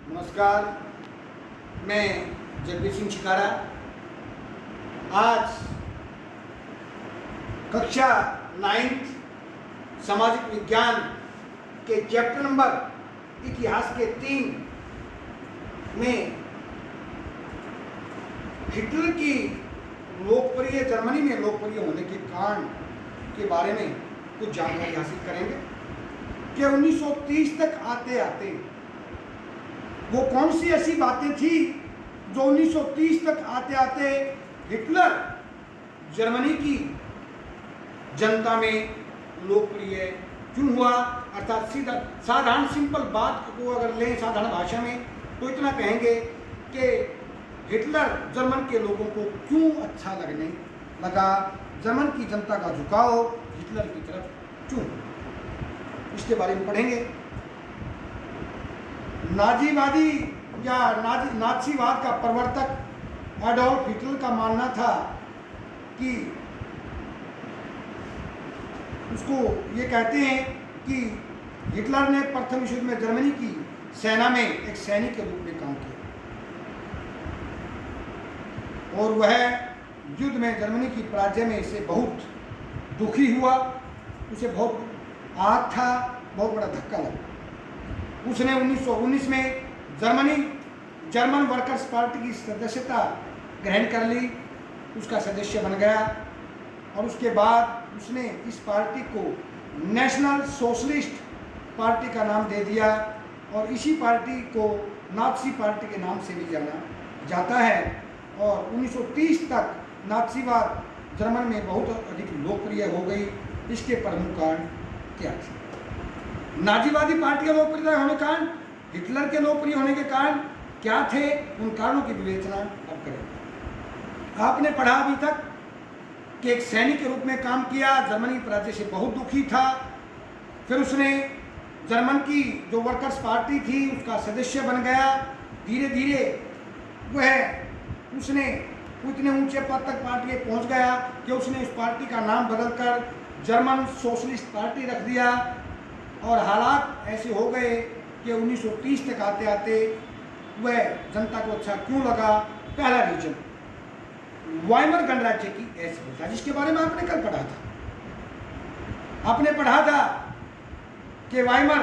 नमस्कार, मैं जगदीश सिंह शिकारा। आज कक्षा 9th सामाजिक विज्ञान के चैप्टर नंबर इतिहास के 3 में हिटलर की जर्मनी में लोकप्रिय होने के कारण के बारे में कुछ जानकारी हासिल करेंगे कि 1930 तक आते आते वो कौन सी ऐसी बातें थी जो 1930 तक आते आते हिटलर जर्मनी की जनता में लोकप्रिय क्यों हुआ। अर्थात सीधा साधारण सिंपल बात को अगर लें साधारण भाषा में तो इतना कहेंगे कि हिटलर जर्मन के लोगों को क्यों अच्छा लगने लगा, जर्मन की जनता का झुकाव हिटलर की तरफ क्यों, इसके बारे में पढ़ेंगे। नाजीवादी या नाजीवाद का प्रवर्तक एडोल्फ हिटलर का मानना था कि उसको ये कहते हैं कि हिटलर ने प्रथम विश्व युद्ध में जर्मनी की सेना में एक सैनिक के रूप में काम किया और वह युद्ध में जर्मनी की पराजय में इसे बहुत दुखी हुआ, उसे बहुत आहत था, बहुत बड़ा धक्का लगा। उसने 1919 में जर्मन वर्कर्स पार्टी की सदस्यता ग्रहण कर ली, उसका सदस्य बन गया और उसके बाद उसने इस पार्टी को नेशनल सोशलिस्ट पार्टी का नाम दे दिया और इसी पार्टी को नाज़ी पार्टी के नाम से भी जाना जाता है। और 1930 तक नाज़ीवाद जर्मन में बहुत अधिक लोकप्रिय हो गई। इसके प्रमुख कारण क्या थे? नाजीवादी पार्टी का लोकप्रियता होने के कारण, हिटलर के लोकप्रिय होने के कारण क्या थे, उन कारणों की विवेचना अब करें। आपने पढ़ा अभी तक कि एक सैनिक के रूप में काम किया, जर्मनी पराजय से बहुत दुखी था, फिर उसने जर्मन की जो वर्कर्स पार्टी थी उसका सदस्य बन गया। धीरे धीरे वह उसने इतने ऊंचे पद तक पार्टी में पहुंच गया कि उसने उस पार्टी का नाम बदलकर जर्मन सोशलिस्ट पार्टी रख दिया और हालात ऐसे हो गए कि 1930 तक आते आते वह जनता को अच्छा क्यों लगा। पहला रीजन वाइमर गणराज्य की असफलता, जिसके बारे में आपने कल पढ़ा था। आपने पढ़ा था कि वाइमर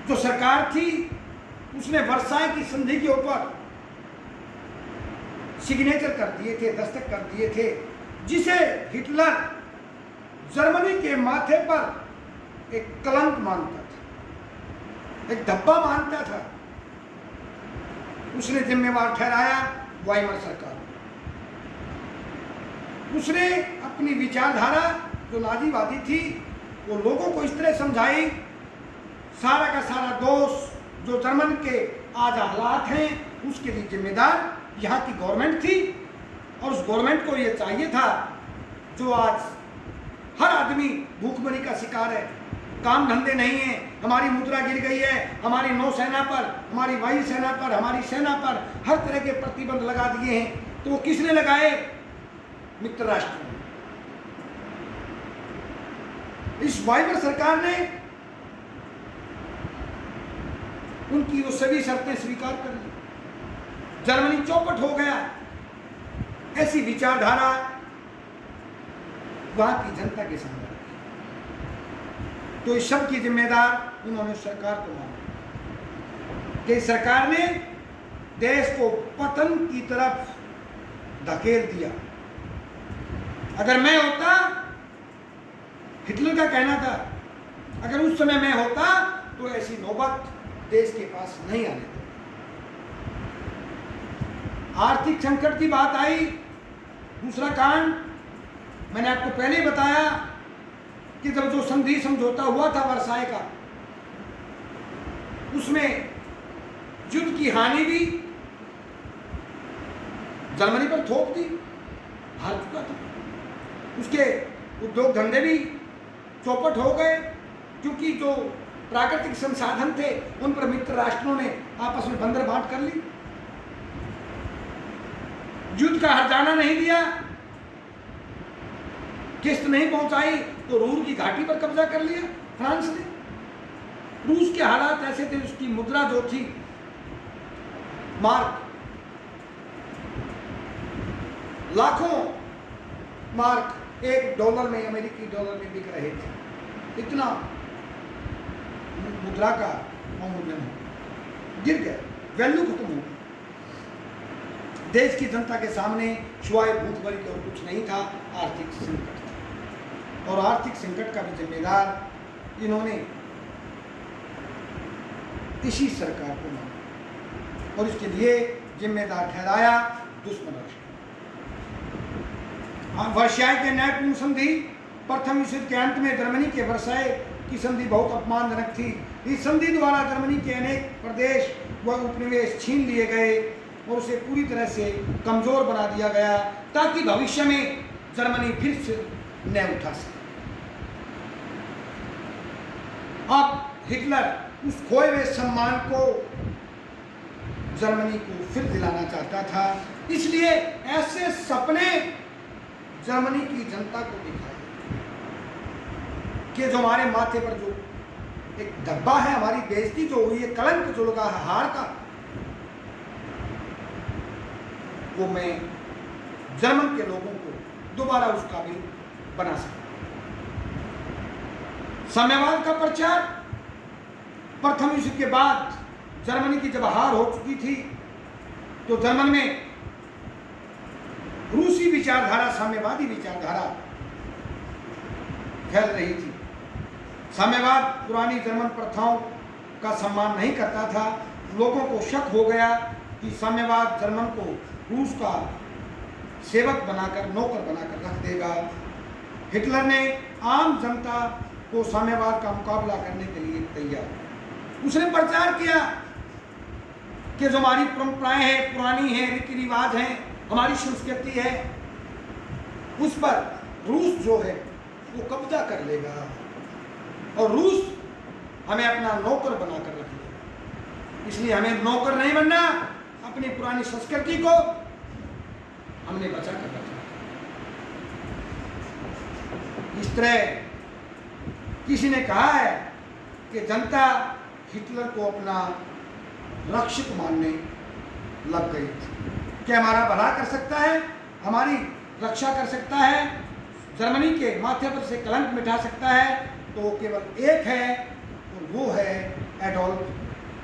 जो सरकार थी उसने वर्साई की संधि के ऊपर सिग्नेचर कर दिए थे, दस्तखत कर दिए थे, जिसे हिटलर जर्मनी के माथे पर एक कलंक मानता था, एक धब्बा मानता था। उसने जिम्मेवार ठहराया वाइमर सरकार। उसने अपनी विचारधारा जो नाजीवादी थी वो लोगों को इस तरह समझाई, सारा का सारा दोष जो जर्मन के आज हालात हैं उसके लिए जिम्मेदार यहाँ की गवर्नमेंट थी और उस गवर्नमेंट को ये चाहिए था जो आज हर आदमी भूखमरी का शिकार है, काम धंधे नहीं है, हमारी मुद्रा गिर गई है, हमारी नौसेना पर, हमारी वायुसेना पर, हमारी सेना पर हर तरह के प्रतिबंध लगा दिए हैं। तो वो किसने लगाए? मित्र राष्ट्र ने। इस वाइमर सरकार ने उनकी वो सभी शर्तें स्वीकार कर ली, जर्मनी चौपट हो गया। ऐसी विचारधारा वहां की जनता के सामने रखी, तो इस सब की जिम्मेदार उन्होंने सरकार को माना कि सरकार ने देश को पतन की तरफ धकेल दिया। अगर मैं होता, हिटलर का कहना था, अगर उस समय मैं होता तो ऐसी नौबत देश के पास नहीं आने देती। आर्थिक संकट की बात आई, दूसरा कारण मैंने आपको पहले ही बताया कि जब जो संधि समझौता हुआ था वर्साई का, उसमें युद्ध की हानि भी जर्मनी पर थोप दी, हार चुका था। उसके उद्योग धंधे भी चौपट हो गए क्योंकि जो प्राकृतिक संसाधन थे उन पर मित्र राष्ट्रों ने आपस में बंदर बांट कर ली, युद्ध का हर्जाना नहीं दिया, किस्त नहीं पहुंचाई तो रूर की घाटी पर कब्जा कर लिया फ्रांस ने। रूस के हालात ऐसे थे, उसकी मुद्रा जो थी मार्क, लाखों मार्क $1 में, अमेरिकी डॉलर में बिक रहे थे। इतना मुद्रा का अवमूल्यन गिर गया, वैल्यू खत्म हो गई। देश की जनता के सामने सिवाय भूखमरी के और कुछ नहीं था, आर्थिक संकट था। और आर्थिक संकट का भी जिम्मेदार इन्होंने इसी सरकार को माना और इसके लिए जिम्मेदार ठहराया दुश्मन राष्ट्र। वर्साय के न्यायपूर्ण संधि, प्रथम विश्व युद्ध के अंत में जर्मनी के वर्साय की संधि बहुत अपमानजनक थी। इस संधि द्वारा जर्मनी के अनेक प्रदेश व उपनिवेश छीन लिए गए और उसे पूरी तरह से कमजोर बना दिया गया ताकि भविष्य में जर्मनी फिर से न उठा सके। अब हिटलर उस खोए हुए सम्मान को जर्मनी को फिर दिलाना चाहता था, इसलिए ऐसे सपने जर्मनी की जनता को दिखाए कि जो हमारे माथे पर जो एक धब्बा है, हमारी बेइज्जती जो हुई है, कलंक जो लगा है हार का, वो मैं जर्मन के लोगों को दोबारा उस काबिल बना सकता। साम्यवाद का प्रचार, प्रथम विश्व के बाद जर्मनी की जब हार हो चुकी थी तो जर्मन में रूसी विचारधारा, साम्यवादी विचारधारा फैल रही थी। साम्यवाद पुरानी जर्मन प्रथाओं का सम्मान नहीं करता था। लोगों को शक हो गया कि साम्यवाद जर्मन को रूस का सेवक बनाकर, नौकर बनाकर रख देगा। हिटलर ने आम जनता को साम्यवाद का मुकाबला करने के लिए तैयार किया। उसने प्रचार किया कि जो हमारी परंपराएं हैं, पुरानी हैं, रीति रिवाज हैं, हमारी संस्कृति है, उस पर रूस जो है वो कब्जा कर लेगा और रूस हमें अपना नौकर बनाकर रख लेगा। इसलिए हमें नौकर नहीं बनना, अपनी पुरानी संस्कृति को हमने बचा कर रखना। इस तरह किसी ने कहा है कि जनता हिटलर को अपना रक्षक मानने लग गई थी कि हमारा भला कर सकता है, हमारी रक्षा कर सकता है, जर्मनी के माथे पर से कलंक मिटा सकता है, तो केवल एक है और वो है एडोल्फ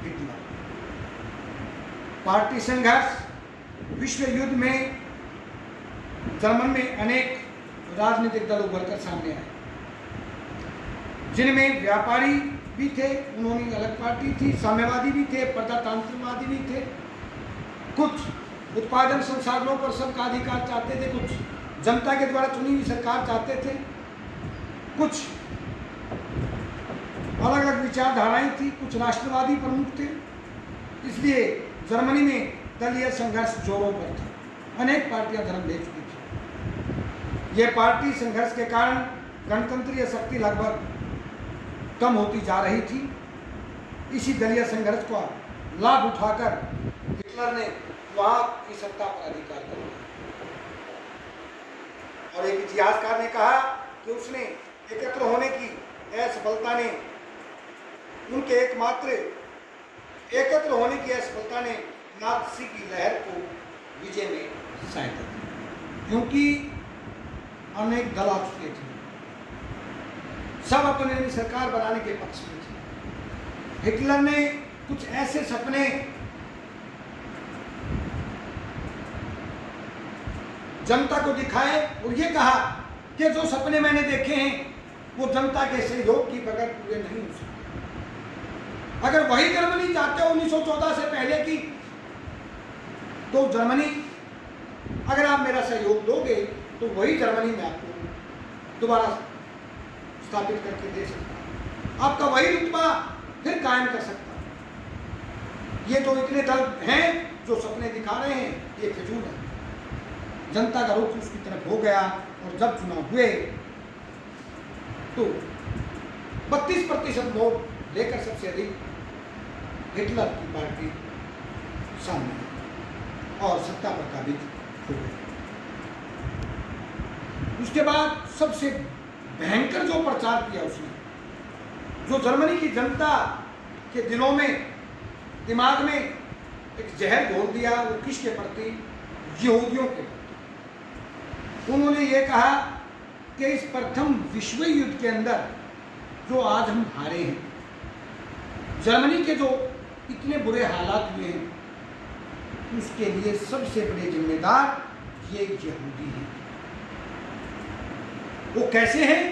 हिटलर। पार्टी संघर्ष, विश्व युद्ध में जर्मन में अनेक राजनीतिक दल उभर कर सामने आए, जिनमें व्यापारी भी थे, उन्होंने अलग पार्टी थी, साम्यवादी भी थे, प्रजातंत्रवादी भी थे, कुछ उत्पादन संसाधनों पर सबका अधिकार चाहते थे, कुछ जनता के द्वारा चुनी हुई सरकार चाहते थे, कुछ अलग अलग विचारधाराएं थी, कुछ राष्ट्रवादी प्रमुख थे। इसलिए जर्मनी में दलीय संघर्ष जोरों पर था, अनेक पार्टियां धर्म ले चुकी थी। यह पार्टी संघर्ष के कारण गणतंत्रीय शक्ति लगभग कम होती जा रही थी। इसी दलीय संघर्ष का लाभ उठाकर हिटलर ने वहां की सत्ता पर अधिकार कर लिया और एक इतिहासकार ने कहा कि उसने एकत्र होने की असफलता ने उनके एकत्र होने की असफलता ने नाज़ी की लहर को विजय में सहायता दी, क्योंकि अनेक दल आ चुके थे, सब अपने सरकार बनाने के पक्ष में थे। हिटलर ने कुछ ऐसे सपने जनता को दिखाए और ये कहा कि जो सपने मैंने देखे हैं वो जनता के सहयोग की बगैर पूरे नहीं हो सकते। अगर वही जर्मनी चाहते हो 1914 से पहले की, तो जर्मनी, अगर आप मेरा सहयोग दोगे तो वही जर्मनी में आपको दोबारा स्थापित करके दे सकता, आपका वही रुतबा फिर कायम कर सकता। ये जो इतने दल हैं जो सपने दिखा रहे हैं, ये फिजूल है। जनता का रुख उसकी तरफ हो गया और जब चुनाव हुए तो 32% वोट लेकर सबसे अधिक हिटलर की पार्टी सामने और सत्ता पर काबिज हो गई। उसके बाद सबसे भयंकर जो प्रचार किया उसने, जो जर्मनी की जनता के दिलों में, दिमाग में एक जहर घोल दिया। वो किसके प्रति? यहूदियों के प्रति। उन्होंने ये कहा कि इस प्रथम विश्व युद्ध के अंदर जो आज हम हारे हैं, जर्मनी के जो इतने बुरे हालात हुए हैं, उसके लिए सबसे बड़े जिम्मेदार ये यहूदी हैं। वो कैसे हैं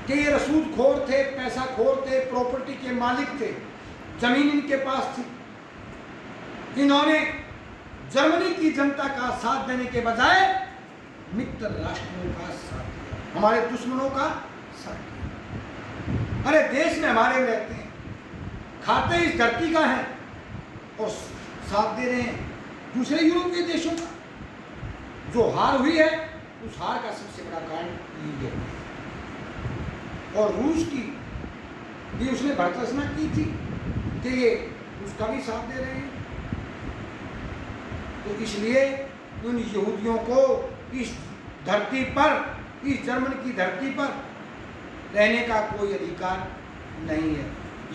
कि ये रसूखोर थे, पैसा खोर थे, प्रॉपर्टी के मालिक थे, जमीन इनके पास थी। इन्होंने जर्मनी की जनता का साथ देने के बजाय मित्र राष्ट्रों का साथ दिया, हमारे दुश्मनों का साथ दिया। अरे देश में हमारे रहते हैं, खाते इस धरती का है और साथ दे रहे हैं दूसरे यूरोपीय देशों का। जो हार हुई है उस हार का सबसे बड़ा कारण ये है। और रूस की भी उसने भर्त्सना की थी कि ये उसका भी साथ दे रहे हैं। तो इसलिए उन यहूदियों को इस धरती पर, इस जर्मनी की धरती पर रहने का कोई अधिकार नहीं है।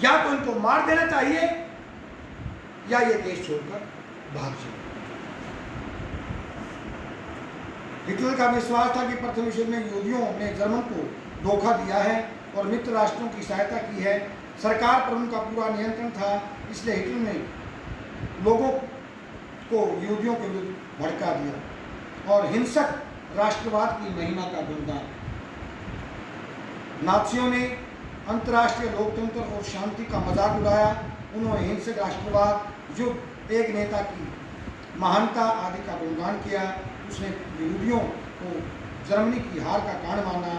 या तो इनको मार देना चाहिए या ये देश छोड़कर भाग जाए। हिटलर का विश्वास था कि प्रथम विश्व में यहूदियों ने जर्मन को धोखा दिया है और मित्र राष्ट्रों की सहायता की है। सरकार पर उनका पूरा नियंत्रण था, इसलिए हिटलर ने लोगों को यहूदियों के विरुद्ध भड़का दिया और हिंसक राष्ट्रवाद की महिमा का गुणगान। नाज़ियों ने अंतर्राष्ट्रीय लोकतंत्र और शांति का मजाक उड़ाया। उन्होंने हिंसक राष्ट्रवाद, युद्ध, एक नेता की महानता आदि का गुणगान किया। उसने यहूदियों को जर्मनी की हार का कारण माना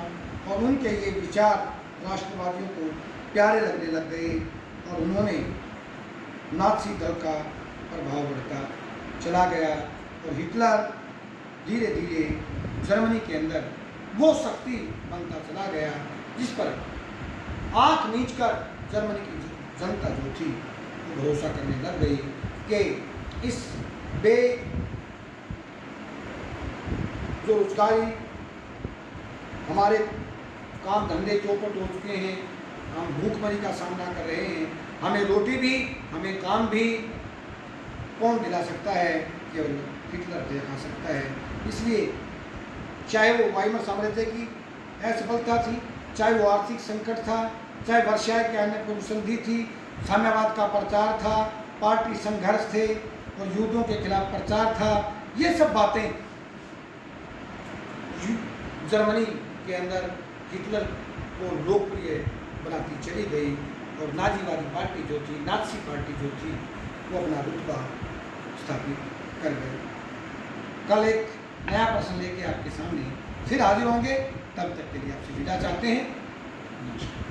और उनके ये विचार राष्ट्रवादियों को प्यारे लगने लग गए और उन्होंने नाज़ी दल का प्रभाव बढ़ता चला गया और हिटलर धीरे धीरे जर्मनी के अंदर वो शक्ति बनता चला गया जिस पर आंख नीच कर जर्मनी की जनता जो थी वो भरोसा करने लग गई कि इस जो रोजगारी, हमारे काम धंधे चौपट हो चुके हैं, हम भूखमरी का सामना कर रहे हैं, हमें रोटी भी, हमें काम भी कौन दिला सकता है? केवल हिटलर दिला सकता है। इसलिए चाहे वो वाइमर साम्राज्य की असफलता थी, चाहे वो आर्थिक संकट था, चाहे वर्षाय के अन्य पूर्व संधि थी, साम्यवाद का प्रचार था, पार्टी संघर्ष थे और युद्धों के खिलाफ प्रचार था, ये सब बातें जर्मनी के अंदर हिटलर को लोकप्रिय बनाती चली गई और नाजीवादी पार्टी जो थी, नाज़ी पार्टी जो थी, वो अपना रुतबा स्थापित कर गई। कल एक नया प्रश्न लेके आपके सामने फिर हाजिर होंगे, तब तक के लिए आपसे विदा चाहते हैं। नमस्कार।